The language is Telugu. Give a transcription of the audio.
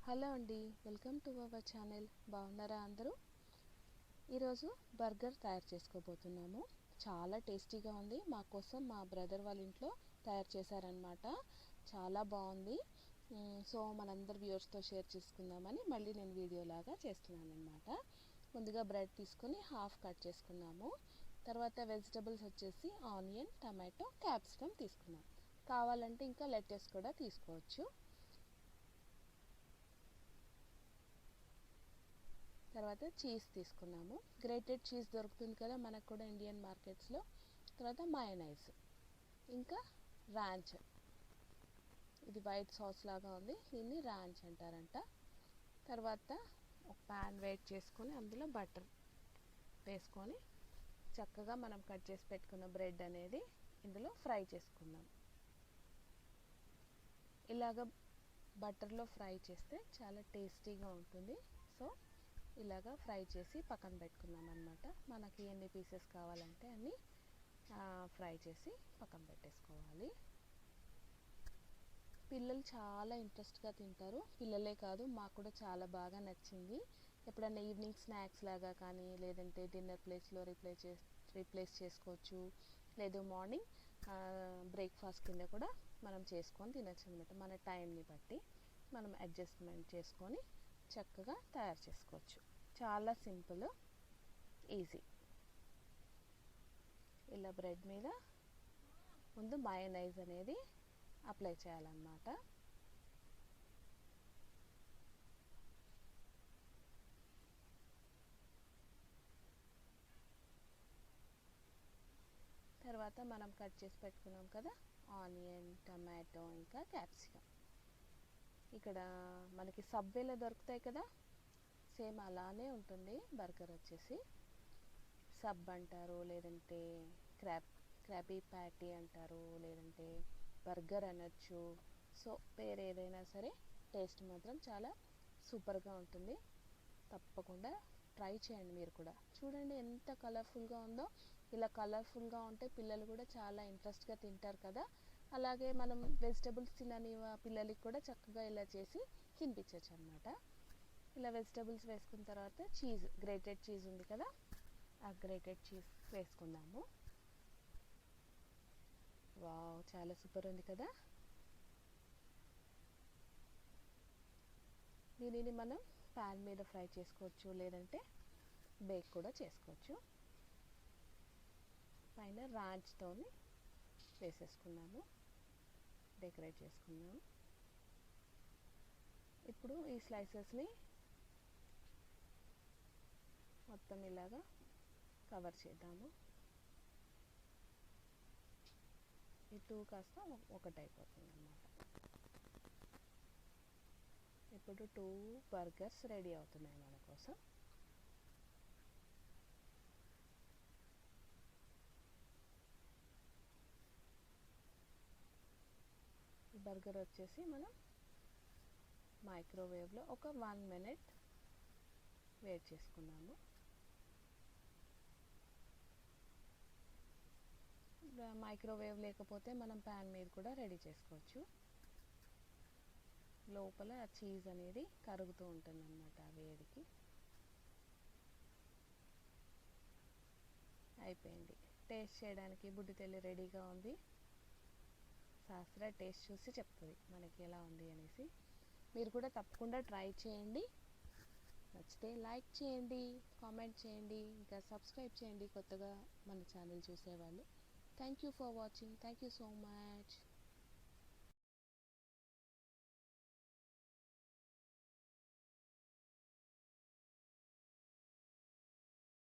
హలో అండి, వెల్కమ్ టు అవర్ ఛానల్. బాగున్నారా అందరూ? ఈరోజు బర్గర్ తయారు చేసుకోబోతున్నాము. చాలా టేస్టీగా ఉంది. మా కోసం మా బ్రదర్ వాళ్ళ ఇంట్లో తయారు చేశారనమాట. చాలా బాగుంది. సో మనందరు వ్యూవర్స్తో షేర్ చేసుకుందామని మళ్ళీ నేను వీడియో లాగా చేస్తున్నాను అనమాట. ముందుగా బ్రెడ్ తీసుకొని హాఫ్ కట్ చేసుకున్నాము. తర్వాత వెజిటబుల్స్ వచ్చేసి ఆనియన్, టమాటో, క్యాప్సికమ్ తీసుకున్నాం. కావాలంటే ఇంకా లెటస్ కూడా తీసుకోవచ్చు. తర్వాత చీజ్ తీసుకున్నాము. గ్రేటెడ్ చీజ్ దొరుకుతుంది కదా మనకు కూడా ఇండియన్ మార్కెట్స్లో. తర్వాత మయోనైజ్, ఇంకా రాంచ్. ఇది వైట్ సాస్ లాగా ఉంది, దీన్ని రాంచ్ అంటారంట. తర్వాత ఒక ప్యాన్ వేట్ చేసుకొని అందులో బటర్ వేసుకొని చక్కగా మనం కట్ చేసి పెట్టుకున్న బ్రెడ్ అనేది ఇందులో ఫ్రై చేసుకుందాం. ఇలాగ బటర్లో ఫ్రై చేస్తే చాలా టేస్టీగా ఉంటుంది. సో ఇలాగా ఫ్రై చేసి పక్కన పెట్టుకుందాం అనమాట. మనకి ఎన్ని పీసెస్ కావాలంటే అన్ని ఫ్రై చేసి పక్కన పెట్టేసుకోవాలి. పిల్లలు చాలా ఇంట్రెస్ట్గా తింటారు. పిల్లలే కాదు, మాకు కూడా చాలా బాగా నచ్చింది. ఎప్పుడైనా ఈవినింగ్ స్నాక్స్ లాగా కానీ, లేదంటే డిన్నర్ ప్లేస్లో రీప్లేస్ చేసుకోవచ్చు. లేదు మార్నింగ్ బ్రేక్ఫాస్ట్ కింద కూడా మనం చేసుకొని తినచ్చు అనమాట. మన టైంని బట్టి మనం అడ్జస్ట్మెంట్ చేసుకొని చక్కగా తయారు చేసుకోవచ్చు. చాలా సింపుల్, ఈజీ. ఇలా బ్రెడ్ మీద ముందు మయోనైజ్ అనేది అప్లై చేయాలన్నమాట. తర్వాత మనం కట్ చేసి పెట్టుకున్నాం కదా ఆనియన్, టమాటో, ఇంకా క్యాప్సికమ్. ఇక్కడ మనకి సబ్వేలో దొరుకుతాయి కదా, సేమ్ అలానే ఉంటుంది. బర్గర్ వచ్చేసి సబ్ అంటారు, లేదంటే క్రాబీ ప్యాటీ అంటారు, లేదంటే బర్గర్ అనొచ్చు. సో పేరు ఏదైనా సరే టేస్ట్ మాత్రం చాలా సూపర్గా ఉంటుంది. తప్పకుండా ట్రై చేయండి మీరు కూడా. చూడండి ఎంత కలర్ఫుల్గా ఉందో. ఇలా కలర్ఫుల్గా ఉంటే పిల్లలు కూడా చాలా ఇంట్రెస్ట్గా తింటారు కదా. అలాగే మనం వెజిటబుల్స్ తినని పిల్లలకి కూడా చక్కగా ఇలా చేసి తినిపించవచ్చు అనమాట. ఇలా వెజిటబుల్స్ వేసుకున్న తర్వాత చీజ్, గ్రేటెడ్ చీజ్ ఉంది కదా, ఆ గ్రేటెడ్ చీజ్ వేసుకుందాము. వావ్, చాలా సూపర్ ఉంది కదా. దీనిని మనం ప్యాన్ మీద ఫ్రై చేసుకోవచ్చు, లేదంటే బేక్ కూడా చేసుకోవచ్చు. పైన రాంచ్తో వేసేసుకున్నాము, డెకరేట్ చేసుకున్నాము. ఇప్పుడు ఈ స్లైసెస్ని మొత్తం ఇలాగా కవర్ చేద్దాము. ఈ టూ కాస్త ఒకటైపోతుంది అన్నమాట. ఇప్పుడు 2 బర్గర్స్ రెడీ అవుతున్నాయి మన కోసం. ఈ బర్గర్ వచ్చేసి మనం మైక్రోవేవ్లో ఒక 1 మినిట్ వేట్ చేసుకున్నాము. మైక్రోవేవ్ లేకపోతే మనం ప్యాన్ మీద కూడా రెడీ చేసుకోవచ్చు. లోపల చీజ్ అనేది కరుగుతూ ఉంటుంది అన్నమాట ఆ వేడికి. అయిపోయింది. టేస్ట్ చేయడానికి బుడ్డి తెల్లి రెడీగా ఉంది. శాస్త్ర టేస్ట్ చూసి చెప్తుంది మనకి ఎలా ఉంది అనేసి. మీరు కూడా తప్పకుండా ట్రై చేయండి. నచ్చితే లైక్ చేయండి, కామెంట్ చేయండి, ఇంకా సబ్స్క్రైబ్ చేయండి కొత్తగా మన ఛానల్ చూసేవాళ్ళు. Thank you for watching. Thank you so much.